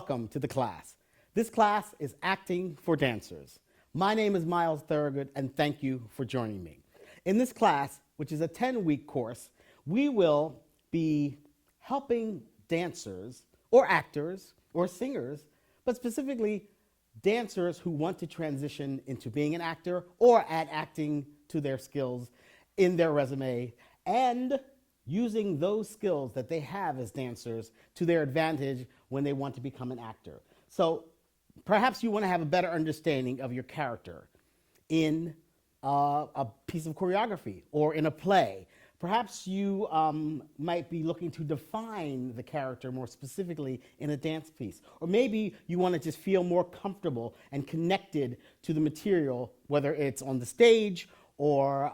welcome to the class. This class is Acting for Dancers. My name is Miles Thurgood, and thank you for joining me. In this class, which is a 10-week course, we will be helping dancers or actors or singers, but specifically dancers who want to transition into being an actor or add acting to their skills in their resume, and using those skills that they have as dancers to their advantage when they want to become an actor. So perhaps you want to have a better understanding of your character in a piece of choreography or in a play. Perhaps you might be looking to define the character more specifically in a dance piece. Or maybe you want to just feel more comfortable and connected to the material, whether it's on the stage or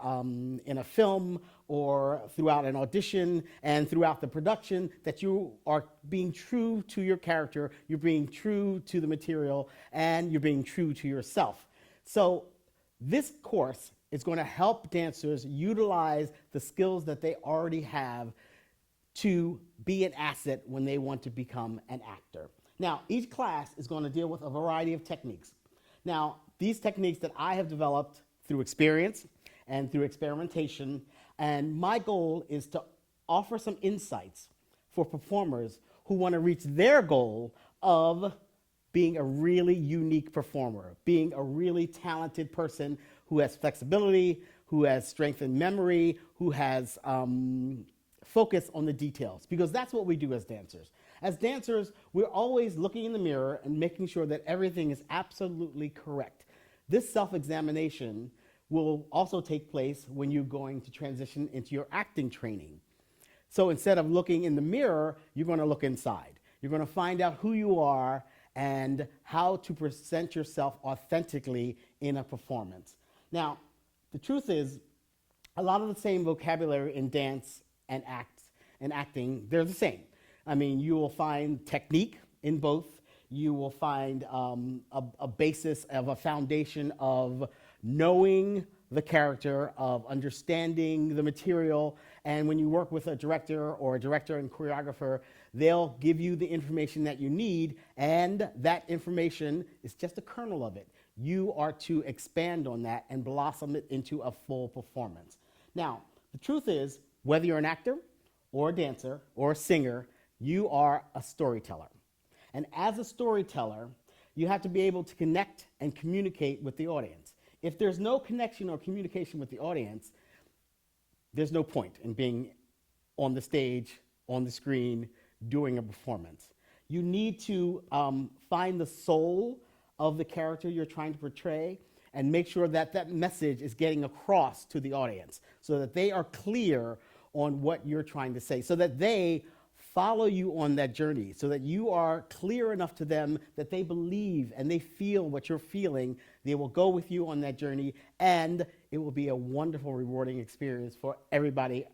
in a film or throughout an audition and throughout the production, that you are being true to your character, you're being true to the material, and you're being true to yourself. So this course is going to help dancers utilize the skills that they already have to be an asset when they want to become an actor. Now, each class is going to deal with a variety of techniques. Now, these techniques that I have developed through experience and through experimentation, and my goal is to offer some insights for performers who want to reach their goal of being a really unique performer, being a really talented person who has flexibility, who has strength in memory, who has focus on the details, because that's what we do as dancers. As dancers, we're always looking in the mirror and making sure that everything is absolutely correct. This self-examination will also take place when you're going to transition into your acting training. So instead of looking in the mirror, you're going to look inside. You're going to find out who you are and how to present yourself authentically in a performance. Now, the truth is, a lot of the same vocabulary in dance and acting, they're the same. I mean, you will find technique in both. You will find a basis of a foundation of knowing the character, of understanding the material, and when you work with a director and choreographer, they'll give you the information that you need, and that information is just a kernel of it. You are to expand on that and blossom it into a full performance. Now, the truth is, whether you're an actor or a dancer or a singer, you are a storyteller. And as a storyteller, you have to be able to connect and communicate with the audience. If there's no connection or communication with the audience, there's no point in being on the stage, on the screen, doing a performance. You need to find the soul of the character you're trying to portray and make sure that that message is getting across to the audience so that they are clear on what you're trying to say, so that they follow you on that journey, so that you are clear enough to them that they believe and they feel what you're feeling. They will go with you on that journey, and it will be a wonderful, rewarding experience for everybody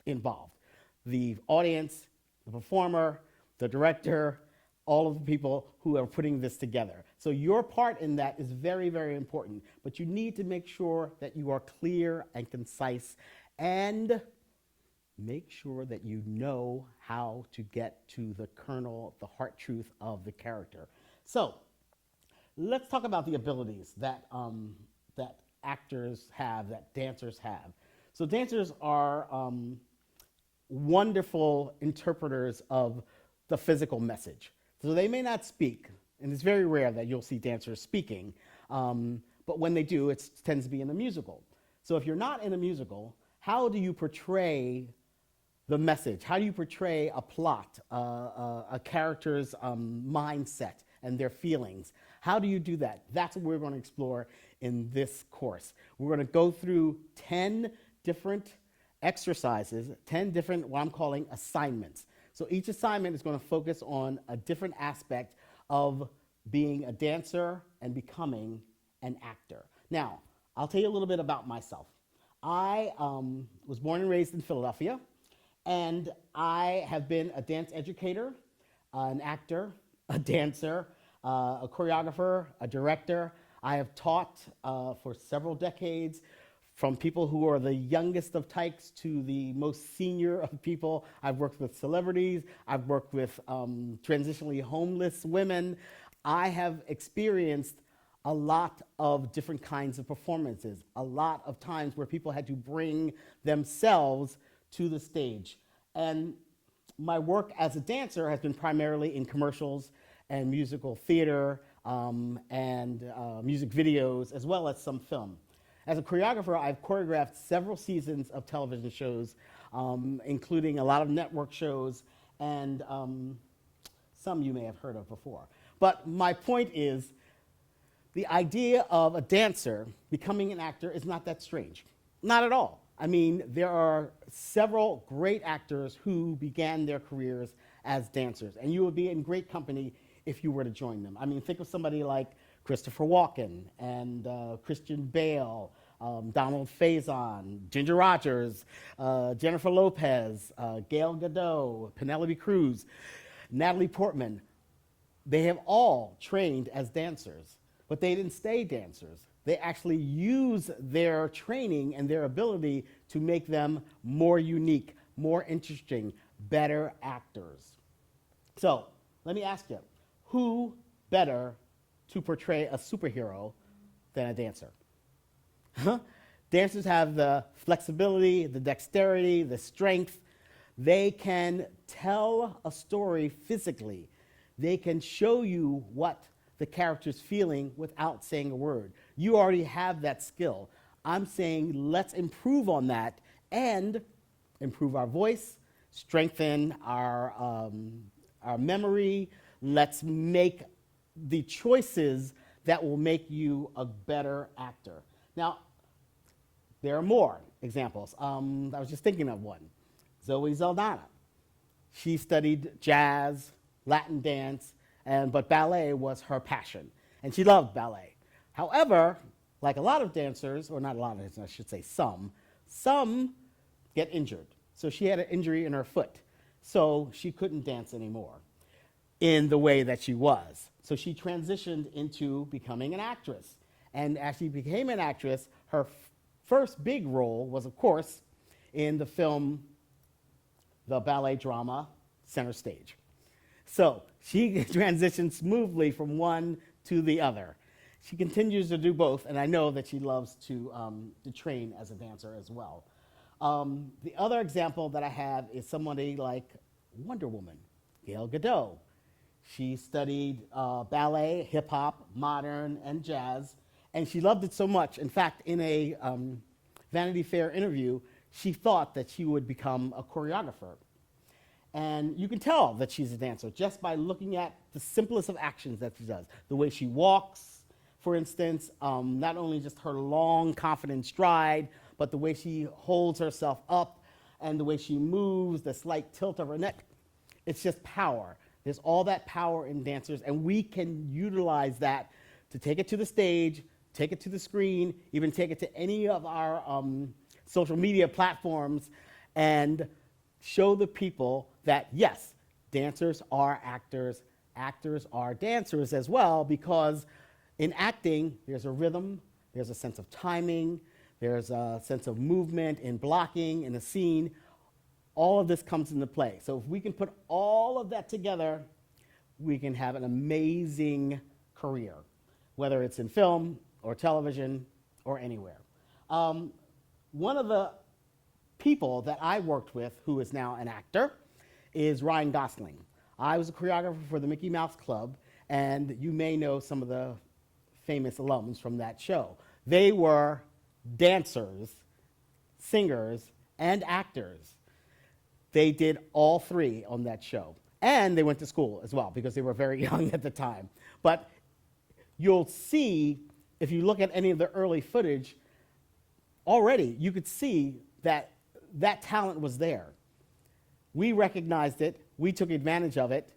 involved. The audience, the performer, the director, all of the people who are putting this together. So your part in that is very, very important, but you need to make sure that you are clear and concise, and make sure that you know how to get to the kernel, the heart truth of the character. So let's talk about the abilities that, that actors have, that dancers have. So dancers are wonderful interpreters of the physical message. So they may not speak, and it's very rare that you'll see dancers speaking, but when they do, it tends to be in a musical. So if you're not in a musical, how do you portray the message? How do you portray a plot, a character's mindset and their feelings? How do you do that? That's what we're going to explore in this course. We're going to go through 10 different exercises, 10 different, what I'm calling assignments. So each assignment is going to focus on a different aspect of being a dancer and becoming an actor. Now, I'll tell you a little bit about myself. I was born and raised in Philadelphia, and I have been a dance educator, an actor, a dancer, a choreographer, a director. I have taught for several decades from people who are the youngest of tykes to the most senior of people. I've worked with celebrities. I've worked with transitionally homeless women. I have experienced a lot of different kinds of performances, a lot of times where people had to bring themselves to the stage. And my work as a dancer has been primarily in commercials and musical theater and music videos, as well as some film. As a choreographer, I've choreographed several seasons of television shows, including a lot of network shows and some you may have heard of before. But my point is, the idea of a dancer becoming an actor is not that strange. Not at all. I mean, there are several great actors who began their careers as dancers, and you would be in great company if you were to join them. I mean, think of somebody like Christopher Walken and Christian Bale, Donald Faison, Ginger Rogers, Jennifer Lopez, Gal Gadot, Penelope Cruz, Natalie Portman. They have all trained as dancers, but they didn't stay dancers. They actually use their training and their ability to make them more unique, more interesting, better actors. So let me ask you, who better to portray a superhero than a dancer? Dancers have the flexibility, the dexterity, the strength. They can tell a story physically. They can show you what the character's feeling without saying a word. You already have that skill. I'm saying let's improve on that and improve our voice, strengthen our memory. Let's make the choices that will make you a better actor. Now, there are more examples. I was just thinking of one. Zoe Saldana. She studied jazz, Latin dance, but ballet was her passion, and she loved ballet. However, like a lot of dancers, or not a lot of dancers, I should say some get injured. So she had an injury in her foot, so she couldn't dance anymore in the way that she was. So she transitioned into becoming an actress. And as she became an actress, her first big role was, of course, in the film, the ballet drama, Center Stage. So she transitioned smoothly from one to the other. She continues to do both, and I know that she loves to train as a dancer as well. The other example that I have is somebody like Wonder Woman, Gal Gadot. She studied ballet, hip hop, modern, and jazz, and she loved it so much. In fact, in a Vanity Fair interview, she thought that she would become a choreographer. And you can tell that she's a dancer just by looking at the simplest of actions that she does. The way she walks, for instance, not only just her long, confident stride, but the way she holds herself up and the way she moves, the slight tilt of her neck. It's just power. There's all that power in dancers, and we can utilize that to take it to the stage, take it to the screen, even take it to any of our social media platforms, and show the people that, yes, dancers are actors, actors are dancers as well, because in acting, there's a rhythm, there's a sense of timing, there's a sense of movement in blocking in a scene. All of this comes into play. So if we can put all of that together, we can have an amazing career, whether it's in film or television or anywhere. One of the people that I worked with, who is now an actor, is Ryan Gosling. I was a choreographer for the Mickey Mouse Club, and you may know some of the famous alums from that show. They were dancers, singers, and actors. They did all three on that show. And they went to school as well, because they were very young at the time. But you'll see, if you look at any of the early footage, already you could see that that talent was there. We recognized it, we took advantage of it,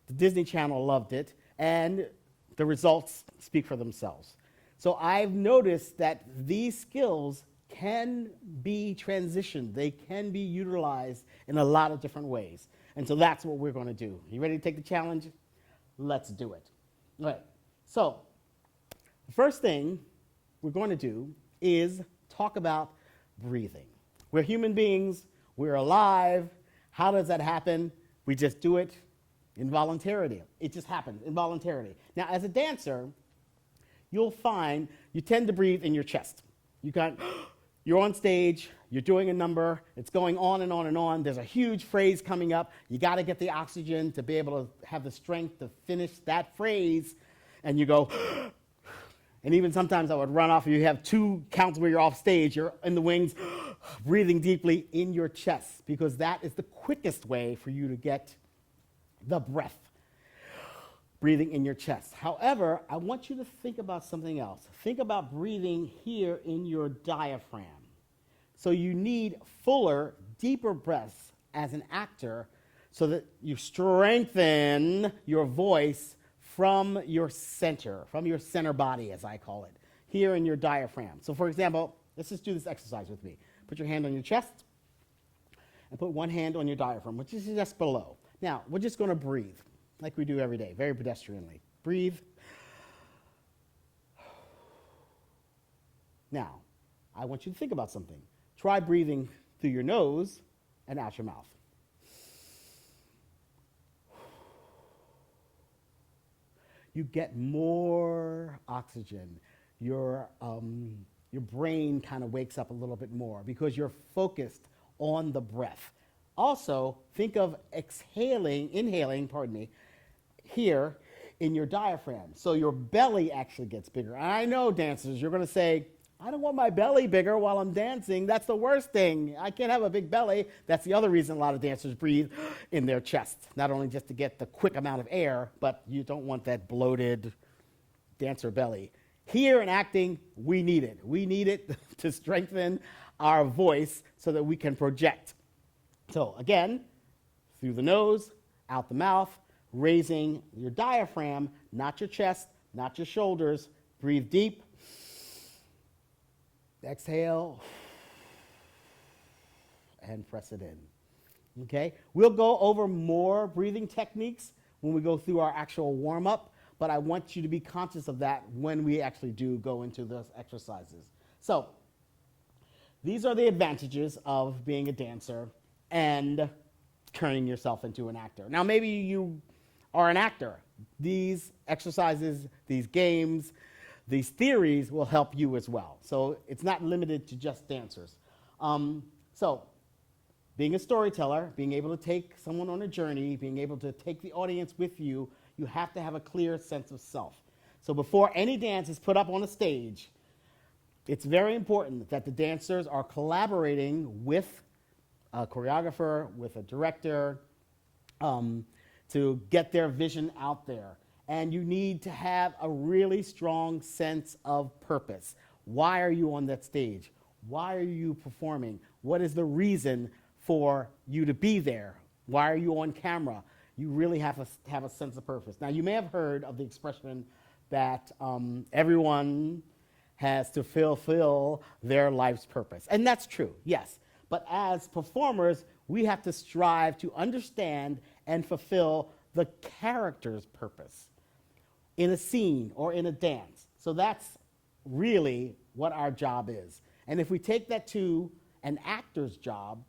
the Disney Channel loved it, and the results speak for themselves. So I've noticed that these skills can be transitioned, they can be utilized in a lot of different ways. And so that's what we're going to do. You ready to take the challenge? Let's do it. All right, so the first thing we're going to do is talk about breathing. We're human beings. We're alive. How does that happen? We just do it involuntarily. It just happens involuntarily. Now, as a dancer, you'll find you tend to breathe in your chest. You're on stage, you're doing a number, it's going on and on and on. There's a huge phrase coming up. You got to get the oxygen to be able to have the strength to finish that phrase. And you go, and even sometimes I would run off. You have 2 counts where you're off stage, you're in the wings, breathing deeply in your chest, because that is the quickest way for you to get the breath. Breathing in your chest. However, I want you to think about something else. Think about breathing here in your diaphragm. So you need fuller, deeper breaths as an actor so that you strengthen your voice from your center body, as I call it, here in your diaphragm. So for example, let's just do this exercise with me. Put your hand on your chest and put one hand on your diaphragm, which is just below. Now, we're just going to breathe like we do every day, very pedestrianly. Breathe. Now, I want you to think about something. Try breathing through your nose and out your mouth. You get more oxygen. Your brain kind of wakes up a little bit more because you're focused on the breath. Also, think of inhaling, here in your diaphragm. So your belly actually gets bigger. And I know dancers, you're going to say, I don't want my belly bigger while I'm dancing. That's the worst thing. I can't have a big belly. That's the other reason a lot of dancers breathe in their chest. Not only just to get the quick amount of air, but you don't want that bloated dancer belly. Here in acting, we need it. We need it to strengthen our voice so that we can project. So again, through the nose, out the mouth, raising your diaphragm, not your chest, not your shoulders. Breathe deep. Exhale. And press it in. Okay? We'll go over more breathing techniques when we go through our actual warm-up, but I want you to be conscious of that when we actually do go into those exercises. So, these are the advantages of being a dancer and turning yourself into an actor. Now, maybe you are an actor. These exercises, these games, these theories will help you as well. So it's not limited to just dancers. So being a storyteller, being able to take someone on a journey, being able to take the audience with you, you have to have a clear sense of self. So before any dance is put up on a stage, it's very important that the dancers are collaborating with a choreographer, with a director, to get their vision out there. And you need to have a really strong sense of purpose. Why are you on that stage? Why are you performing? What is the reason for you to be there? Why are you on camera? You really have to have a sense of purpose. Now, you may have heard of the expression that everyone has to fulfill their life's purpose. And that's true, yes. But as performers, we have to strive to understand and fulfill the character's purpose in a scene or in a dance. So that's really what our job is. And if we take that to an actor's job,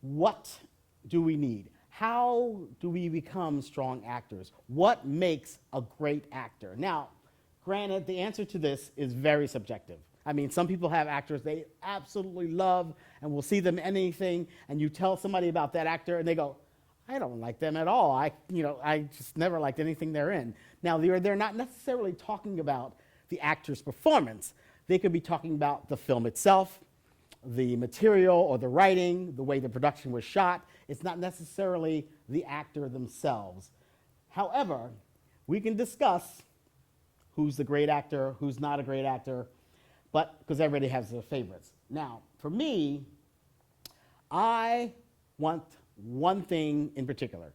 what do we need? How do we become strong actors? What makes a great actor? Now, granted, the answer to this is very subjective. I mean, some people have actors they absolutely love and will see them in anything, and you tell somebody about that actor and they go, I don't like them at all. I just never liked anything they're in. Now, they're not necessarily talking about the actor's performance. They could be talking about the film itself, the material or the writing, the way the production was shot. It's not necessarily the actor themselves. However, we can discuss who's the great actor, who's not a great actor, but because everybody has their favorites. Now, for me, I want one thing in particular.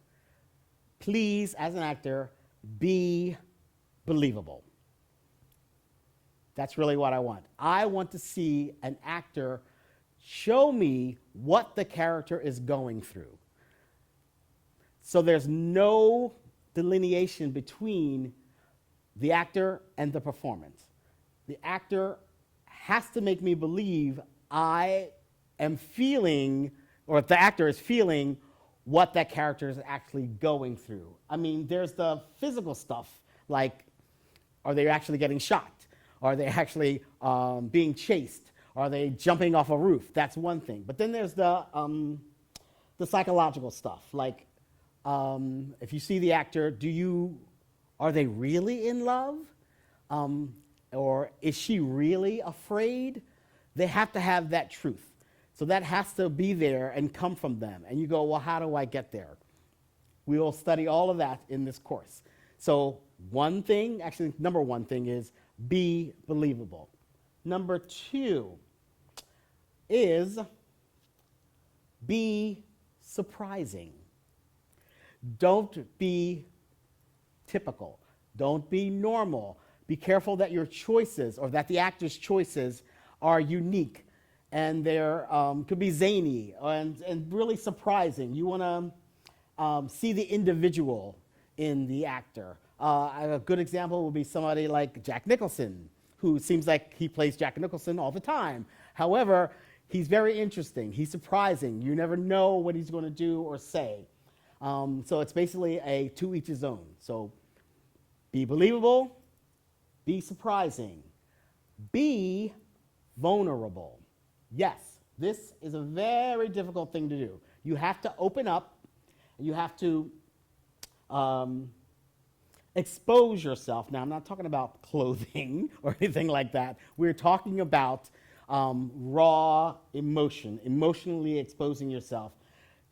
Please, as an actor, be believable. That's really what I want. I want to see an actor show me what the character is going through. So there's no delineation between the actor and the performance. The actor has to make me believe I am feeling, or the actor is feeling, what that character is actually going through. I mean, there's the physical stuff, like, are they actually getting shot? Are they actually being chased? Are they jumping off a roof? That's one thing. But then there's the psychological stuff, like if you see the actor, are they really in love? Or is she really afraid? They have to have that truth. So that has to be there and come from them. And you go, well, how do I get there? We will study all of that in this course. So one thing, actually number one thing is be believable. Number two is be surprising. Don't be typical. Don't be normal. Be careful that your choices, or that the actor's choices, are unique, and they're could be zany and really surprising. You want to see the individual in the actor. A good example would be somebody like Jack Nicholson, who seems like he plays Jack Nicholson all the time. However, he's very interesting. He's surprising. You never know what he's going to do or say. So it's basically a to each his own. So be believable, be surprising, be vulnerable. Yes, this is a very difficult thing to do. You have to open up, and you have to expose yourself. Now, I'm not talking about clothing or anything like that. We're talking about raw emotion, emotionally exposing yourself.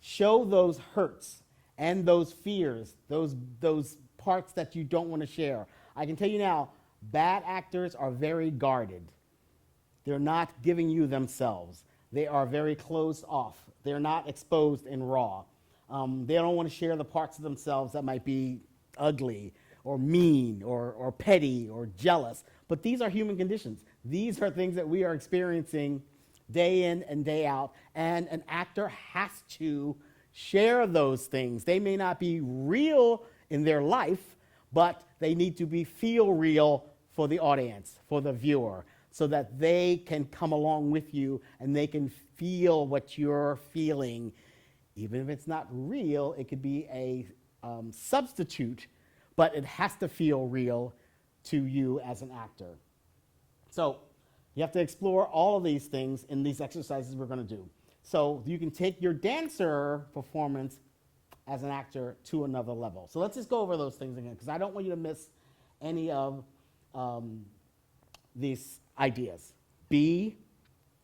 Show those hurts and those fears, those parts that you don't want to share. I can tell you now, bad actors are very guarded. They're not giving you themselves. They are very closed off. They're not exposed and raw. They don't want to share the parts of themselves that might be ugly or mean or petty or jealous. But these are human conditions. These are things that we are experiencing day in and day out. And an actor has to share those things. They may not be real in their life, but they need to feel real for the audience, for the viewer, so that they can come along with you and they can feel what you're feeling. Even if it's not real, it could be a substitute, but it has to feel real to you as an actor. So you have to explore all of these things in these exercises we're going to do. So you can take your dancer performance as an actor to another level. So let's just go over those things again, because I don't want you to miss any of these ideas. Be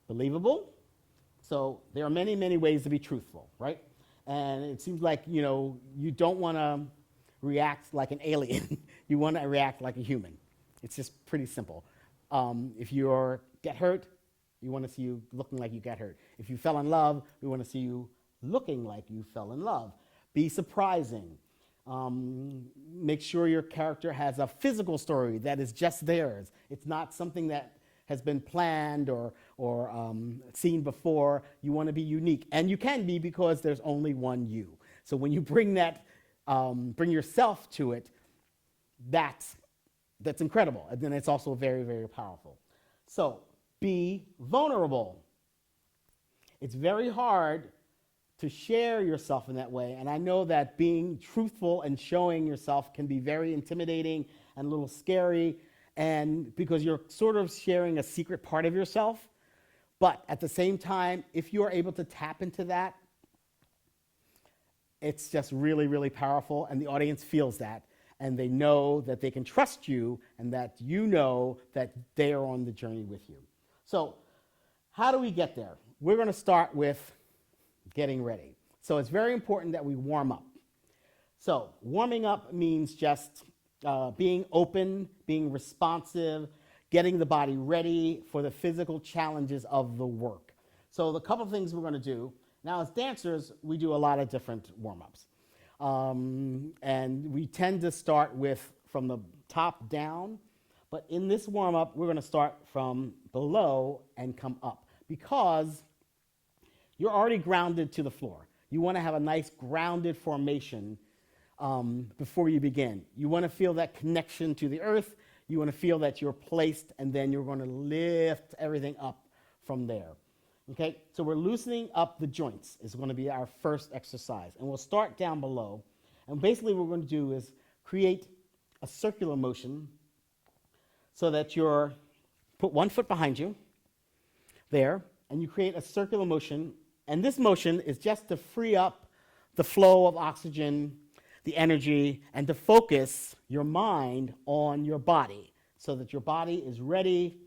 believable. So there are many, many ways to be truthful, right? And it seems like, you don't want to react like an alien. You want to react like a human. It's just pretty simple. If you get hurt, we want to see you looking like you got hurt. If you fell in love, we want to see you looking like you fell in love. Be surprising. Make sure your character has a physical story that is just theirs. It's not something that has been planned or seen before. You want to be unique. And you can be, because there's only one you. So when you bring yourself to it, that's incredible. And then it's also very, very powerful. So be vulnerable. It's very hard to share yourself in that way. And I know that being truthful and showing yourself can be very intimidating and a little scary, and because you're sort of sharing a secret part of yourself. But at the same time, if you are able to tap into that, it's just really, really powerful, and the audience feels that, and they know that they can trust you, and that you know that they are on the journey with you. So how do we get there? We're going to start with getting ready. So it's very important that we warm up. So warming up means just being open, being responsive, getting the body ready for the physical challenges of the work. So the couple of things we're going to do. Now, as dancers, we do a lot of different warm-ups. And we tend to start from the top down. But in this warm-up, we're going to start from below and come up, because you're already grounded to the floor. You want to have a nice grounded formation before you begin. You want to feel that connection to the earth. You want to feel that you're placed, and then you're going to lift everything up from there. Okay, so we're loosening up the joints is going to be our first exercise. And we'll start down below. And basically what we're going to do is create a circular motion so that you're, put one foot behind you there, and you create a circular motion. And this motion is just to free up the flow of oxygen, the energy, and to focus your mind on your body so that your body is ready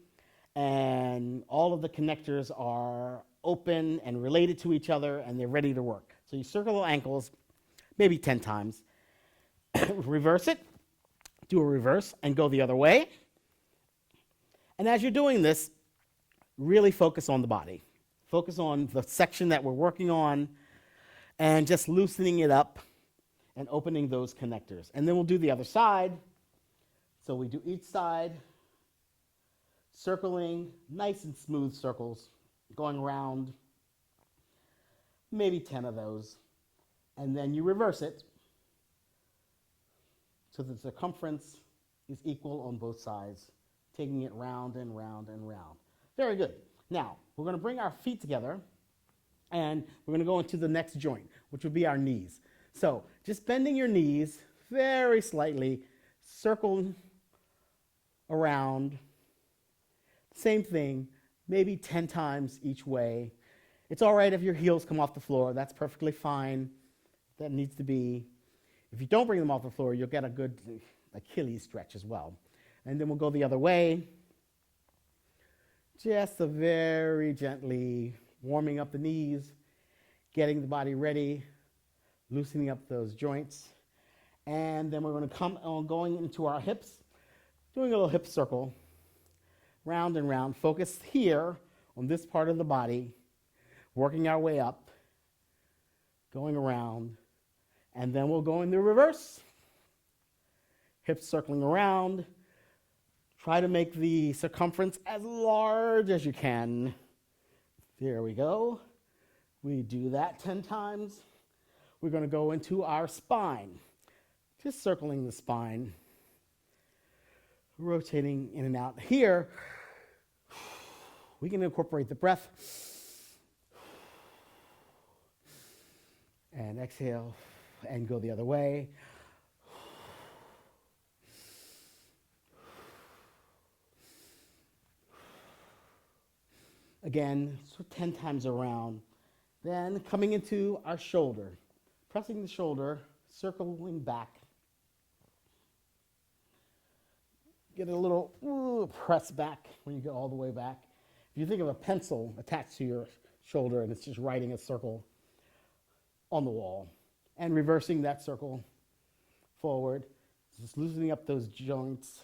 and all of the connectors are open and related to each other and they're ready to work. So you circle the ankles maybe 10 times. Reverse it, do a reverse and go the other way. And as you're doing this, really focus on the body. Focus on the section that we're working on and just loosening it up and opening those connectors. And then we'll do the other side. So we do each side, circling, nice and smooth circles, going around, maybe 10 of those. And then you reverse it so the circumference is equal on both sides, taking it round and round and round. Very good. Now, we're going to bring our feet together, and we're going to go into the next joint, which would be our knees. So just bending your knees very slightly, circle around, same thing, maybe 10 times each way. It's all right if your heels come off the floor. That's perfectly fine. That needs to be. If you don't bring them off the floor, you'll get a good Achilles stretch as well. And then we'll go the other way. Just a very gently warming up the knees, getting the body ready, loosening up those joints. And then we're going to come on going into our hips, doing a little hip circle, round and round. Focus here on this part of the body, working our way up, going around. And then we'll go in the reverse. Hips circling around. Try to make the circumference as large as you can. There we go. We do that 10 times. We're going to go into our spine. Just circling the spine. Rotating in and out. Here, we can incorporate the breath. And exhale and go the other way. Again, so 10 times around. Then coming into our shoulder, pressing the shoulder, circling back. Get a little press back when you get all the way back. If you think of a pencil attached to your shoulder and it's just writing a circle on the wall, and reversing that circle forward, just loosening up those joints,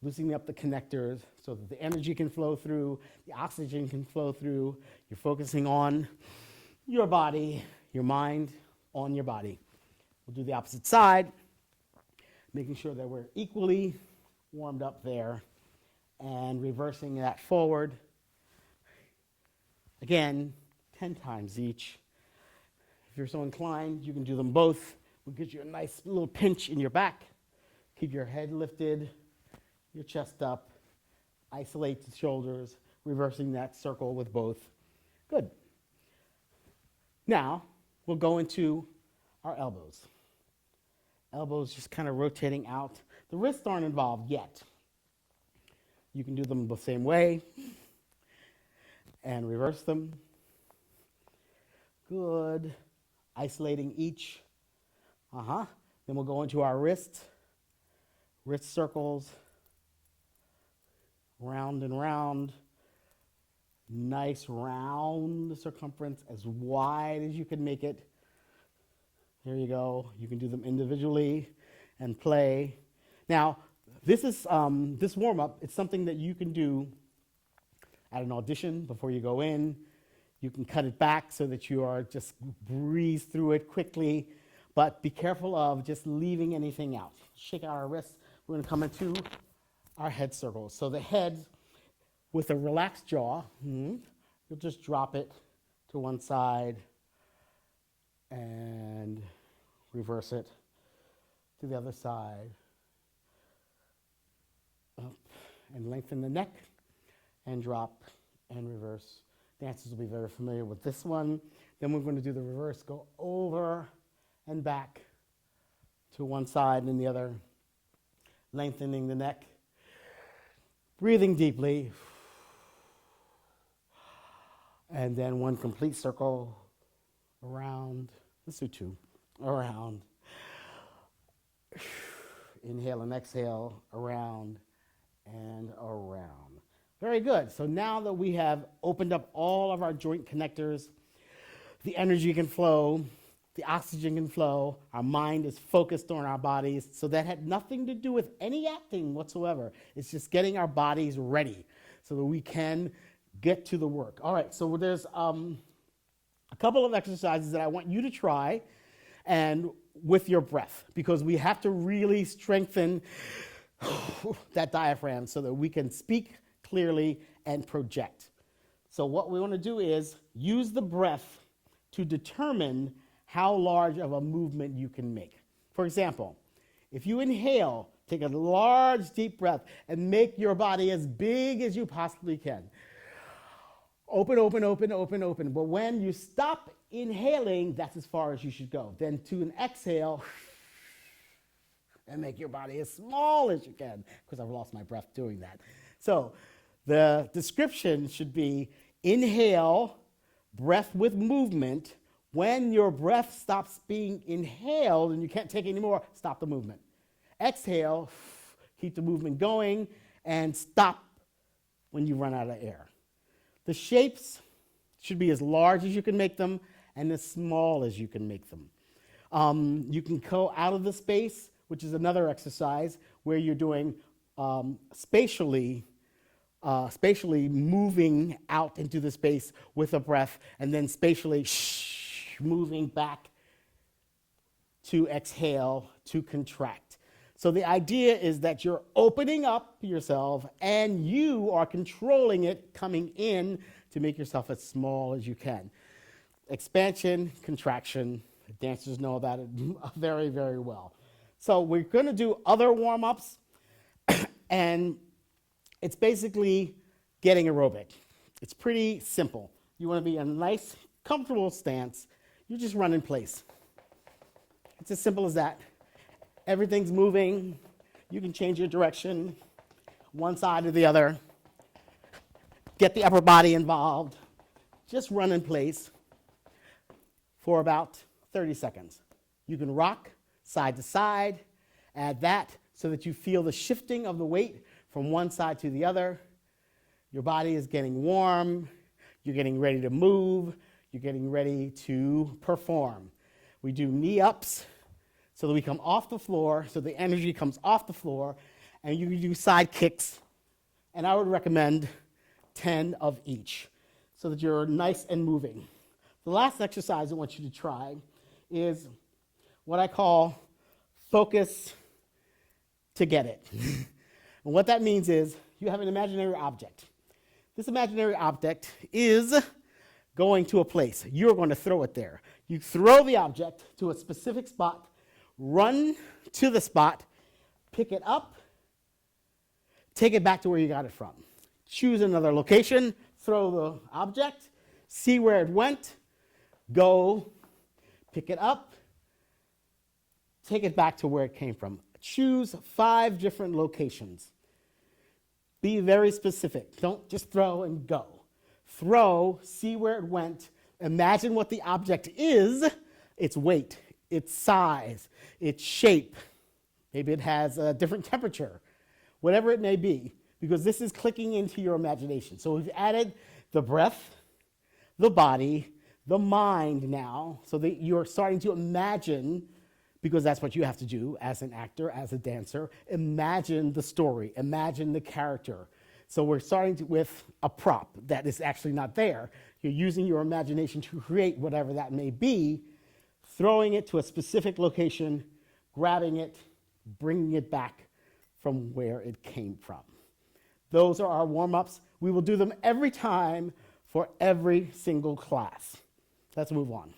loosening up the connectors so that the energy can flow through, the oxygen can flow through. You're focusing on your body, your mind on your body. We'll do the opposite side, making sure that we're equally warmed up there and reversing that forward. Again, 10 times each. If you're so inclined, you can do them both. We'll get you a nice little pinch in your back. Keep your head lifted, your chest up. Isolate the shoulders, reversing that circle with both. Good. Now, we'll go into our elbows. Elbows just kind of rotating out. The wrists aren't involved yet. You can do them the same way and reverse them. Good. Isolating each. Then we'll go into our wrist circles, round and round. Nice round circumference, as wide as you can make it. There you go. You can do them individually and play. Now, this is this warm-up. It's something that you can do at an audition before you go in. You can cut it back so that you are just breeze through it quickly, but be careful of just leaving anything out. Shake out our wrists. We're going to come into our head circles. So the head, with a relaxed jaw, you'll just drop it to one side and reverse it to the other side. Up and lengthen the neck, and drop and reverse. Dancers will be very familiar with this one. Then we're going to do the reverse, go over and back to one side and the other, lengthening the neck, breathing deeply, and then one complete circle around. Let's do two. Around. Inhale and exhale, around and around. Very good. So now that we have opened up all of our joint connectors, the energy can flow, the oxygen can flow, our mind is focused on our bodies. So that had nothing to do with any acting whatsoever. It's just getting our bodies ready so that we can get to the work. All right, so there's a couple of exercises that I want you to try and with your breath, because we have to really strengthen that diaphragm so that we can speak clearly and project. So what we want to do is use the breath to determine how large of a movement you can make. For example, if you inhale, take a large deep breath and make your body as big as you possibly can. Open, open, open, open, open. But when you stop inhaling, that's as far as you should go. Then to an exhale, and make your body as small as you can, because I've lost my breath doing that. So the description should be inhale, breath with movement. When your breath stops being inhaled and you can't take any more, stop the movement. Exhale, keep the movement going, and stop when you run out of air. The shapes should be as large as you can make them and as small as you can make them. You can go out of the space, which is another exercise where you're doing spatially moving out into the space with a breath, and then spatially moving back to exhale, to contract. So the idea is that you're opening up yourself and you are controlling it coming in to make yourself as small as you can. Expansion, contraction, dancers know about it very, very well. So we're going to do other warm-ups, and it's basically getting aerobic. It's pretty simple. You want to be in a nice, comfortable stance. You just run in place. It's as simple as that. Everything's moving. You can change your direction, one side or the other. Get the upper body involved. Just run in place for about 30 seconds. You can rock side to side. Add that so that you feel the shifting of the weight from one side to the other. Your body is getting warm. You're getting ready to move. You're getting ready to perform. We do knee ups so that we come off the floor, so the energy comes off the floor, and you can do side kicks. And I would recommend 10 of each so that you're nice and moving. The last exercise I want you to try is what I call focus to get it. And what that means is you have an imaginary object. This imaginary object is going to a place. You're going to throw it there. You throw the object to a specific spot, run to the spot, pick it up, take it back to where you got it from. Choose another location, throw the object, see where it went, go, pick it up, take it back to where it came from. Choose 5 different locations. Be very specific. Don't just throw and go. Throw, see where it went, imagine what the object is, its weight, its size, its shape. Maybe it has a different temperature, whatever it may be, because this is clicking into your imagination. So we've added the breath, the body, the mind now, so that you're starting to imagine, because that's what you have to do as an actor, as a dancer, imagine the story, imagine the character. So we're starting with a prop that is actually not there. You're using your imagination to create whatever that may be, throwing it to a specific location, grabbing it, bringing it back from where it came from. Those are our warm-ups. We will do them every time for every single class. Let's move on.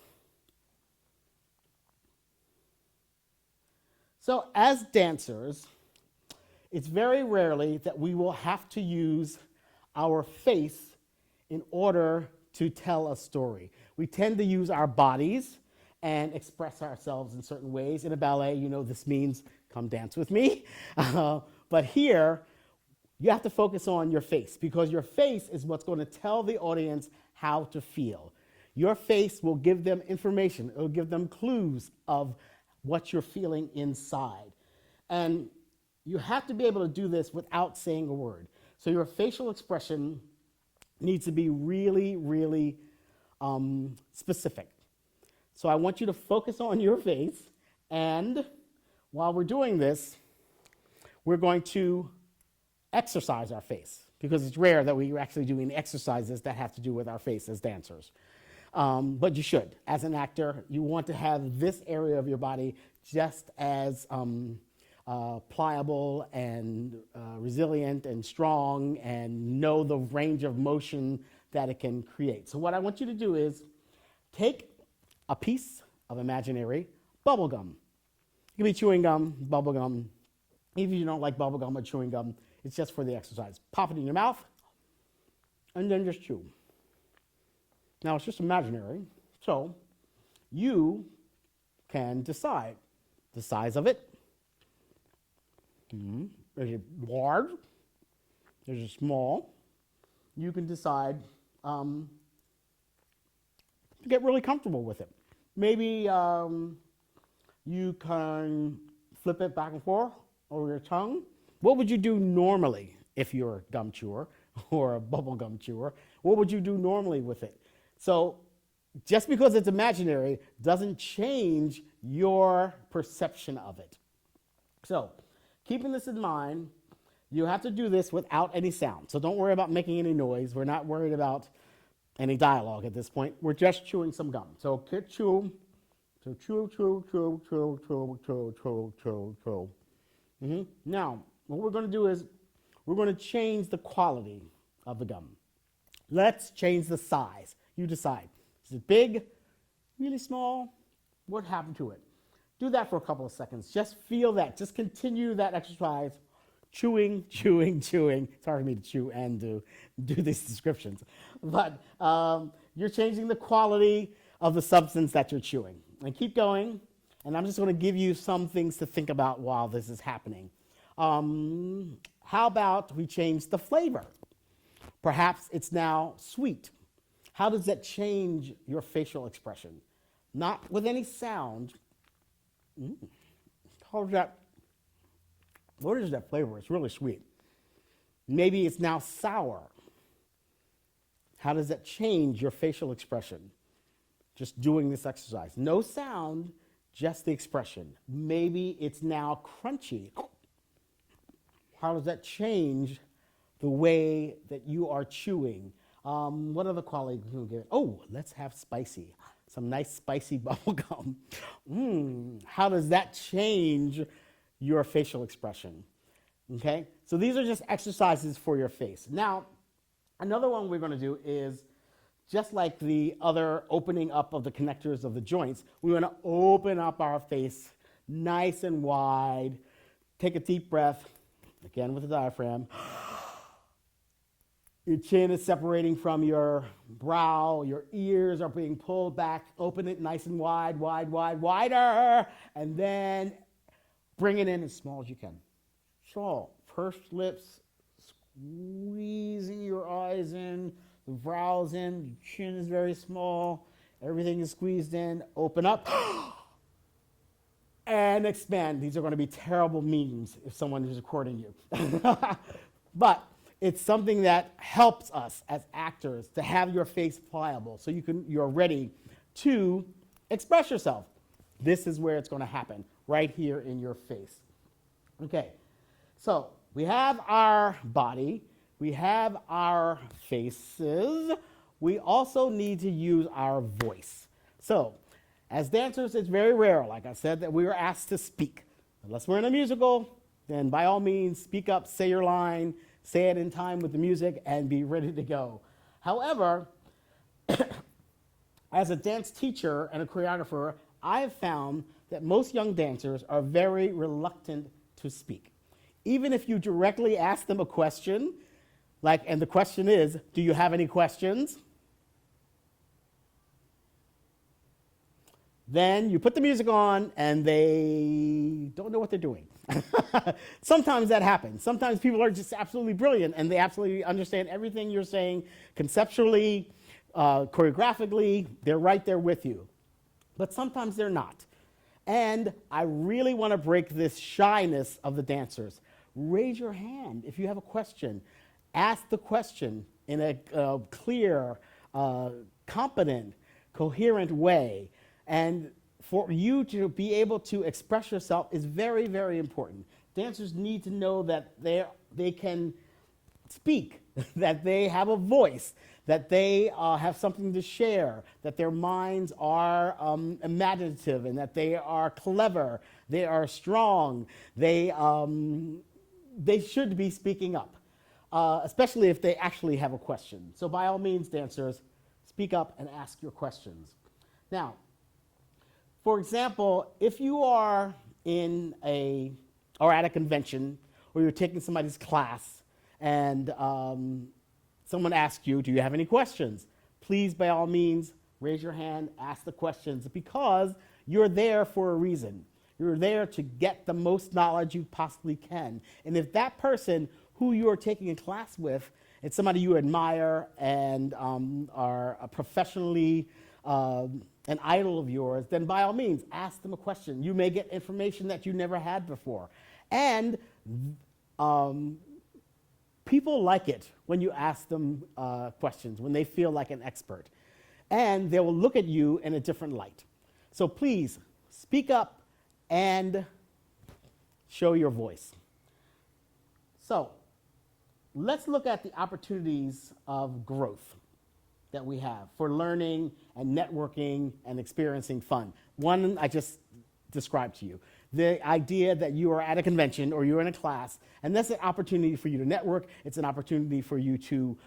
So as dancers, it's very rarely that we will have to use our face in order to tell a story. We tend to use our bodies and express ourselves in certain ways. In a ballet, you know, this means come dance with me. But here, you have to focus on your face because your face is what's going to tell the audience how to feel. Your face will give them information. It will give them clues of what you're feeling inside. And you have to be able to do this without saying a word. So your facial expression needs to be really, really specific. So I want you to focus on your face, and while we're doing this, we're going to exercise our face because it's rare that we're actually doing exercises that have to do with our face as dancers. But you should. As an actor, you want to have this area of your body just as pliable and resilient and strong and know the range of motion that it can create. So what I want you to do is take a piece of imaginary bubble gum. It can be chewing gum, bubble gum. Even if you don't like bubble gum or chewing gum, it's just for the exercise. Pop it in your mouth and then just chew. Now it's just imaginary, so you can decide the size of it. Is it large? Is it small? You can decide to get really comfortable with it. Maybe you can flip it back and forth over your tongue. What would you do normally if you're a gum chewer or a bubble gum chewer? What would you do normally with it? So just because it's imaginary doesn't change your perception of it. So keeping this in mind, you have to do this without any sound. So don't worry about making any noise. We're not worried about any dialogue at this point. We're just chewing some gum. So chew. So chew. Now, what we're going to do is we're going to change the quality of the gum. Let's change the size. You decide. Is it big? Really small? What happened to it? Do that for a couple of seconds. Just feel that. Just continue that exercise. Chewing. It's hard for me to chew and do these descriptions. But you're changing the quality of the substance that you're chewing. And keep going. And I'm just going to give you some things to think about while this is happening. How about we change the flavor? Perhaps it's now sweet. How does that change your facial expression? Not with any sound. How does that, what is that flavor? It's really sweet. Maybe it's now sour. How does that change your facial expression? Just doing this exercise. No sound, just the expression. Maybe it's now crunchy. How does that change the way that you are chewing? What other quality can we get? Oh, let's have spicy. Some nice spicy bubble gum. How does that change your facial expression? Okay, so these are just exercises for your face. Now, another one we're going to do is just like the other opening up of the connectors of the joints, we want to open up our face nice and wide. Take a deep breath, again with the diaphragm. Your chin is separating from your brow. Your ears are being pulled back. Open it nice and wide, wider. And then bring it in as small as you can. So, pursed lips, squeezing your eyes in, the brows in, your chin is very small. Everything is squeezed in. Open up. And expand. These are going to be terrible memes if someone is recording you. But it's something that helps us as actors to have your face pliable so you're ready to express yourself. This is where it's going to happen, right here in your face. Okay, so we have our body, we have our faces, we also need to use our voice. So, as dancers, it's very rare, like I said, that we are asked to speak. Unless we're in a musical, then by all means, speak up, say your line, say it in time with the music, and be ready to go. However, as a dance teacher and a choreographer, I have found that most young dancers are very reluctant to speak. Even if you directly ask them a question, like, and the question is, do you have any questions? Then you put the music on and they don't know what they're doing. Sometimes that happens. Sometimes people are just absolutely brilliant and they absolutely understand everything you're saying conceptually, choreographically. They're right there with you. But sometimes they're not. And I really want to break this shyness of the dancers. Raise your hand if you have a question. Ask the question in a clear, competent, coherent way. And for you to be able to express yourself is very, very important. Dancers need to know that they can speak, that they have a voice, that they have something to share, that their minds are imaginative, and that they are clever, they are strong, they should be speaking up, especially if they actually have a question. So by all means, dancers, speak up and ask your questions. Now, for example, if you are at a convention or you're taking somebody's class and someone asks you, do you have any questions? Please, by all means, raise your hand, ask the questions, because you're there for a reason. You're there to get the most knowledge you possibly can. And if that person who you are taking a class with is somebody you admire and are professionally an idol of yours, then by all means, ask them a question. You may get information that you never had before. And people like it when you ask them questions, when they feel like an expert. And they will look at you in a different light. So please, speak up and show your voice. So let's look at the opportunities of growth that we have for learning and networking and experiencing fun. One I just described to you. The idea that you are at a convention or you're in a class, and that's an opportunity for you to network. It's an opportunity for you to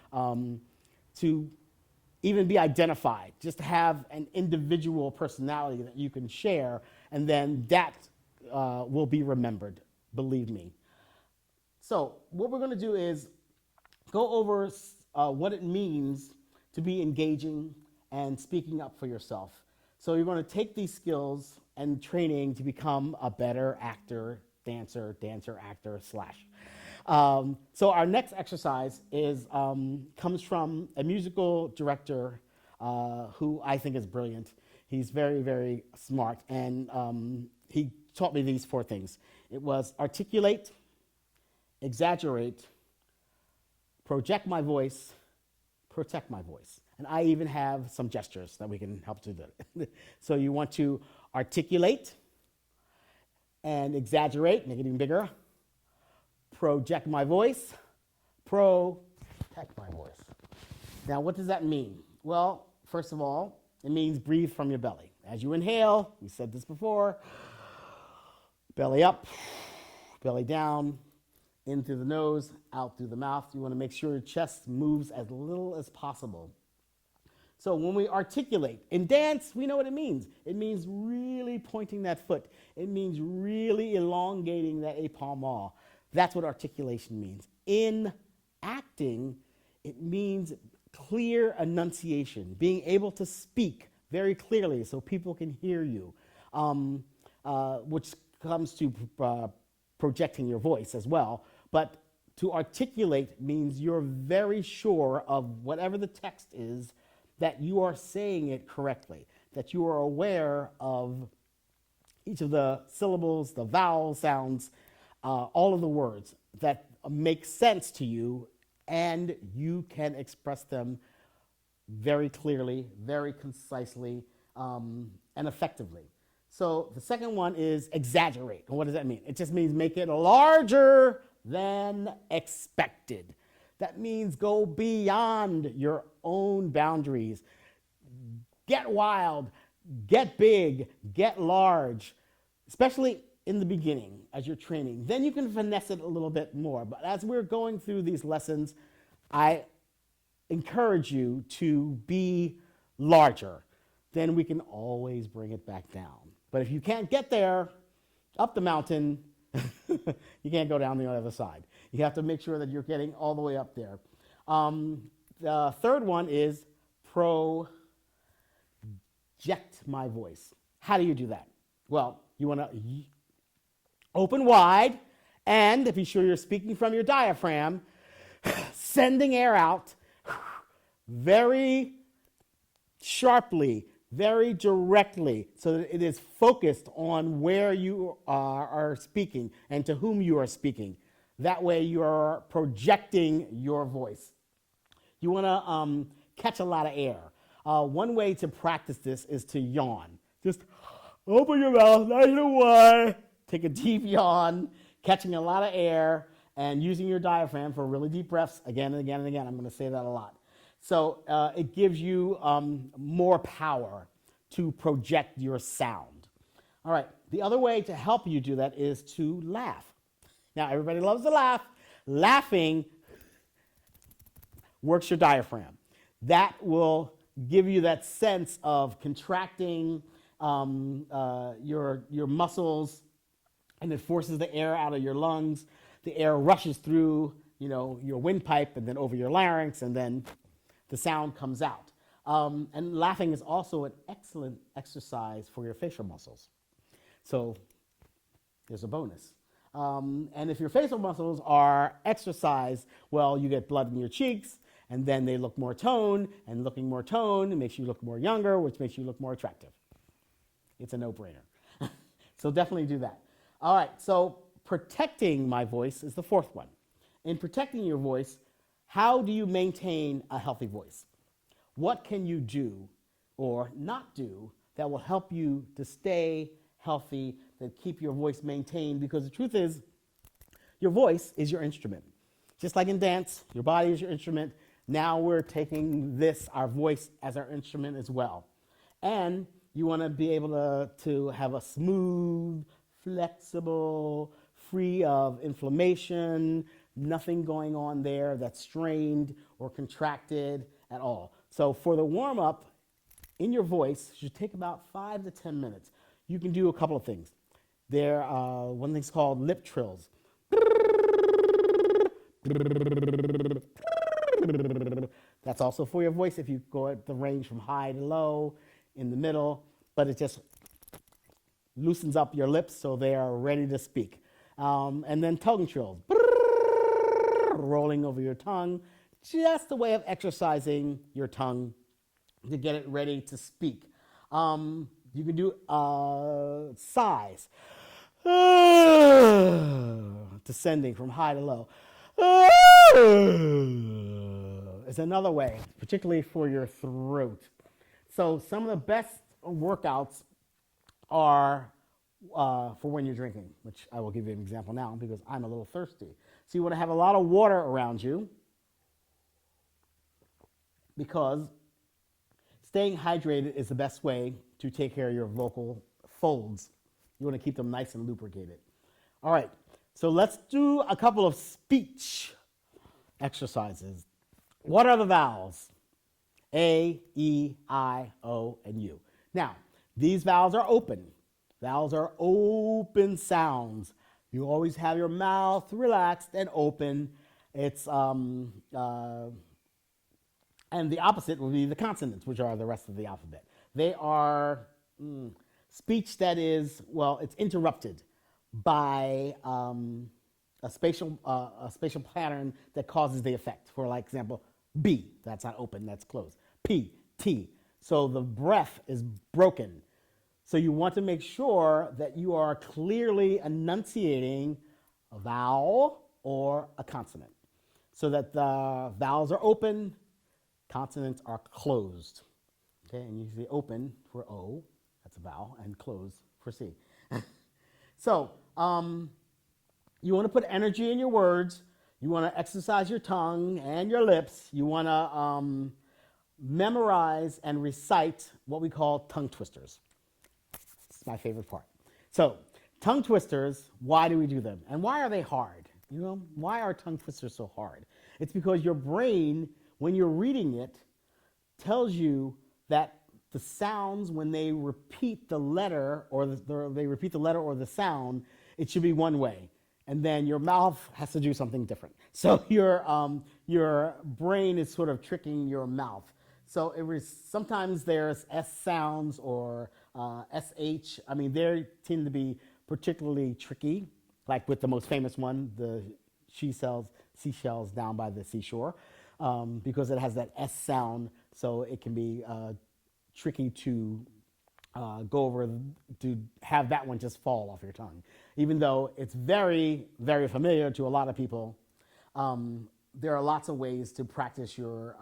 even be identified, just have an individual personality that you can share, and then that will be remembered, believe me. So what we're gonna do is go over what it means to be engaging and speaking up for yourself. So you're going to take these skills and training to become a better actor, dancer, actor, slash. So our next exercise comes from a musical director who I think is brilliant. He's very, very smart, and he taught me these 4 things. It was articulate, exaggerate, project my voice, protect my voice. And I even have some gestures that we can help to do it. So you want to articulate and exaggerate, make it even bigger. Project my voice, protect my voice. Now, what does that mean? Well, first of all, it means breathe from your belly. As you inhale, we said this before, belly up, belly down, in through the nose, out through the mouth. You want to make sure your chest moves as little as possible. So when we articulate, in dance, we know what it means. It means really pointing that foot. It means really elongating that epaulement. That's what articulation means. In acting, it means clear enunciation, being able to speak very clearly so people can hear you, which comes to projecting your voice as well. But to articulate means you're very sure of whatever the text is, that you are saying it correctly, that you are aware of each of the syllables, the vowel sounds, all of the words that make sense to you, and you can express them very clearly, very concisely, and effectively. So the second one is exaggerate. And what does that mean? It just means make it larger than expected. That means go beyond your own boundaries. Get wild, get big, get large, especially in the beginning as you're training. Then you can finesse it a little bit more. But as we're going through these lessons, I encourage you to be larger. Then we can always bring it back down. But if you can't get there, up the mountain, You can't go down the other side. You have to make sure that you're getting all the way up there. The third one is project my voice. How do you do that? Well, you want to open wide, and be sure you're speaking from your diaphragm, sending air out very sharply, very directly, so that it is focused on where you are speaking and to whom you are speaking. That way you are projecting your voice. You want to catch a lot of air. One way to practice this is to yawn. Just open your mouth nice and wide, take a deep yawn, catching a lot of air, and using your diaphragm for really deep breaths again and again and again. I'm going to say that a lot. So it gives you more power to project your sound. All right, the other way to help you do that is to laugh. Now, everybody loves to laugh. Laughing works your diaphragm. That will give you that sense of contracting your muscles, and it forces the air out of your lungs. The air rushes through, your windpipe and then over your larynx, and then the sound comes out. And laughing is also an excellent exercise for your facial muscles. So there's a bonus. And if your facial muscles are exercised, well, you get blood in your cheeks, and then they look more toned, and looking more toned makes you look more younger, which makes you look more attractive. It's a no-brainer. So definitely do that. All right, so protecting my voice is the fourth one. In protecting your voice, how do you maintain a healthy voice? What can you do or not do that will help you to stay healthy, that keep your voice maintained? Because the truth is, your voice is your instrument. Just like in dance, your body is your instrument. Now we're taking our voice, as our instrument as well. And you want to be able to have a smooth, flexible, free of inflammation, nothing going on there that's strained or contracted at all. So for the warm-up in your voice, it should take about 5 to 10 minutes. You can do a couple of things. One thing's called lip trills. That's also for your voice if you go at the range from high to low, in the middle, but it just loosens up your lips so they are ready to speak. And then tongue trills, rolling over your tongue, just a way of exercising your tongue to get it ready to speak. You can do sighs, descending from high to low. Is another way, particularly for your throat. So some of the best workouts are for when you're drinking, which I will give you an example now because I'm a little thirsty. So you want to have a lot of water around you because staying hydrated is the best way to take care of your vocal folds. You want to keep them nice and lubricated. All right, so let's do a couple of speech exercises. What are the vowels? A, E, I, O, and U. Now, these vowels are open. Vowels are open sounds. You always have your mouth relaxed and open. It's and the opposite will be the consonants, which are the rest of the alphabet. They are speech that is, it's interrupted by a spatial pattern that causes the effect. For like example, B, that's not open, that's closed. P, T, so the breath is broken. So you want to make sure that you are clearly enunciating a vowel or a consonant so that the vowels are open, consonants are closed. Okay, and you say open for O, that's a vowel, and closed for C. So you want to put energy in your words. You want to exercise your tongue and your lips. You want to memorize and recite what we call tongue twisters. It's my favorite part. So tongue twisters, why do we do them? And why are they hard? Why are tongue twisters so hard? It's because your brain, when you're reading it, tells you that the sounds, when they repeat the letter or the sound, it should be one way. And then your mouth has to do something different. So your brain is sort of tricking your mouth. So sometimes there's S sounds or SH. I mean, they tend to be particularly tricky, like with the most famous one, the seashells down by the seashore, because it has that S sound, so it can be tricky to go over, to have that one just fall off your tongue. Even though it's very, very familiar to a lot of people, there are lots of ways to practice your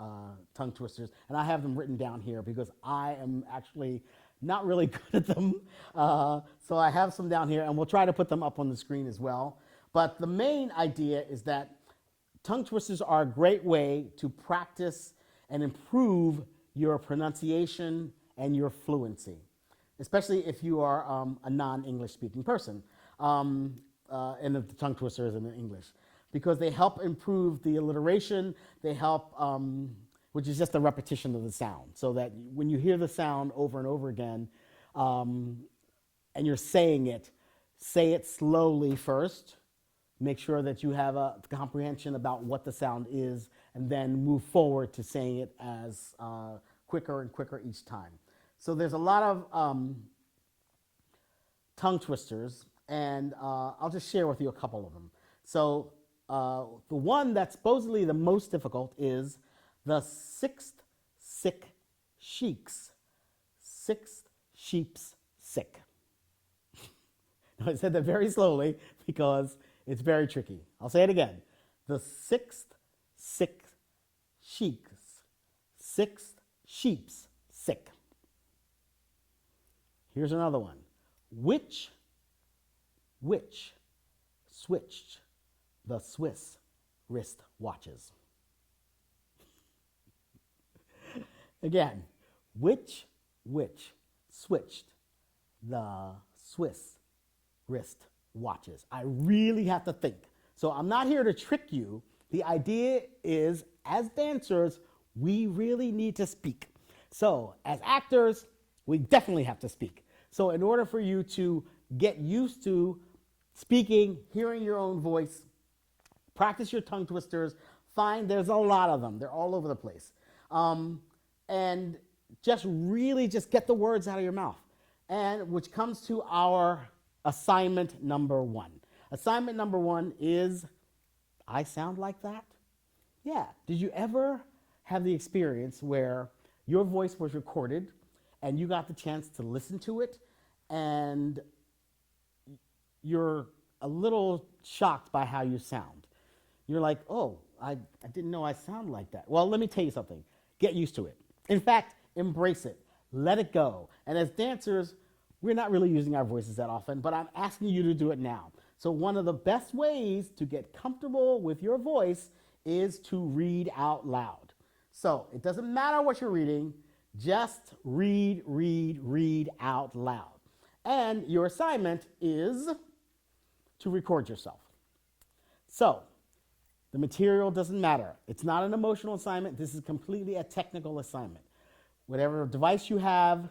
tongue twisters, and I have them written down here because I am actually not really good at them. So I have some down here, and we'll try to put them up on the screen as well. But the main idea is that tongue twisters are a great way to practice and improve your pronunciation and your fluency, especially if you are a non-English speaking person, and the tongue twisters in English, because they help improve the alliteration. They help, which is just a repetition of the sound, so that when you hear the sound over and over again, and you're saying it, say it slowly first. Make sure that you have a comprehension about what the sound is, and then move forward to saying it as quicker and quicker each time. So there's a lot of tongue twisters, and I'll just share with you a couple of them. So the one that's supposedly the most difficult is the sixth sick sheep's. Sixth sheep's sick. Now, I said that very slowly because it's very tricky. I'll say it again. The sixth sick sheep's. Sixth sheep's sick. Here's another one. Which switched the Swiss wrist watches? Again, which switched the Swiss wrist watches? I really have to think. So I'm not here to trick you. The idea is, as dancers, we really need to speak. So as actors, we definitely have to speak. So in order for you to get used to speaking, hearing your own voice, practice your tongue twisters, there's a lot of them. They're all over the place. And just really just get the words out of your mouth. And which comes to our assignment number one. Assignment number one is, I sound like that? Yeah. Did you ever have the experience where your voice was recorded and you got the chance to listen to it, and you're a little shocked by how you sound? You're like, oh, I didn't know I sound like that. Well, let me tell you something. Get used to it. In fact, embrace it. Let it go. And as dancers, we're not really using our voices that often, but I'm asking you to do it now. So one of the best ways to get comfortable with your voice is to read out loud. So it doesn't matter what you're reading, just read out loud. And your assignment is to record yourself. So the material doesn't matter. It's not an emotional assignment. This is completely a technical assignment. Whatever device you have,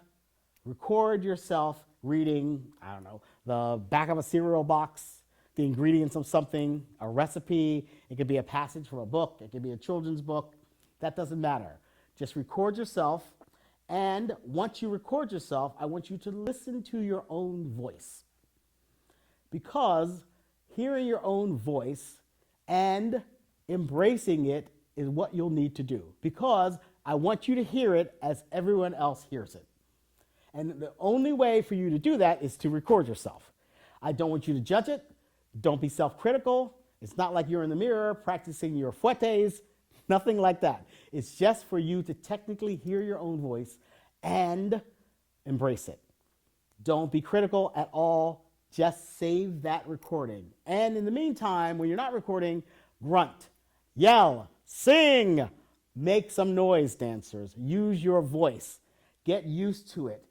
record yourself reading, I don't know, the back of a cereal box, the ingredients of something, a recipe. It could be a passage from a book. It could be a children's book. That doesn't matter. Just record yourself. And once you record yourself, I want you to listen to your own voice. Because hearing your own voice and embracing it is what you'll need to do. Because I want you to hear it as everyone else hears it. And the only way for you to do that is to record yourself. I don't want you to judge it. Don't be self-critical. It's not like you're in the mirror practicing your fuertes. Nothing like that. It's just for you to technically hear your own voice and embrace it. Don't be critical at all. Just save that recording. And in the meantime, when you're not recording, grunt, yell, sing, make some noise, dancers. Use your voice. Get used to it.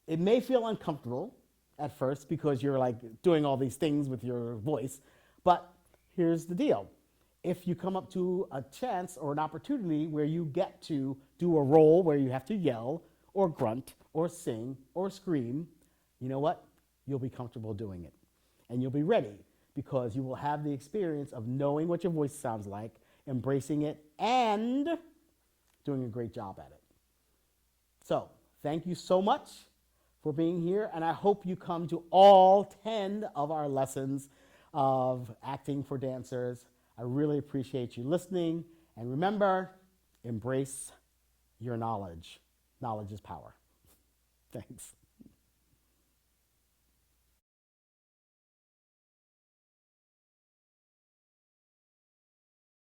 It may feel uncomfortable at first because you're like doing all these things with your voice, but here's the deal. If you come up to a chance or an opportunity where you get to do a role where you have to yell or grunt or sing or scream, you know what? You'll be comfortable doing it. and you'll be ready because you will have the experience of knowing what your voice sounds like, embracing it, and doing a great job at it. So, thank you so much for being here, and I hope you come to all 10 of our lessons of acting for dancers. I really appreciate you listening, and remember, embrace your knowledge. Knowledge is power. Thanks.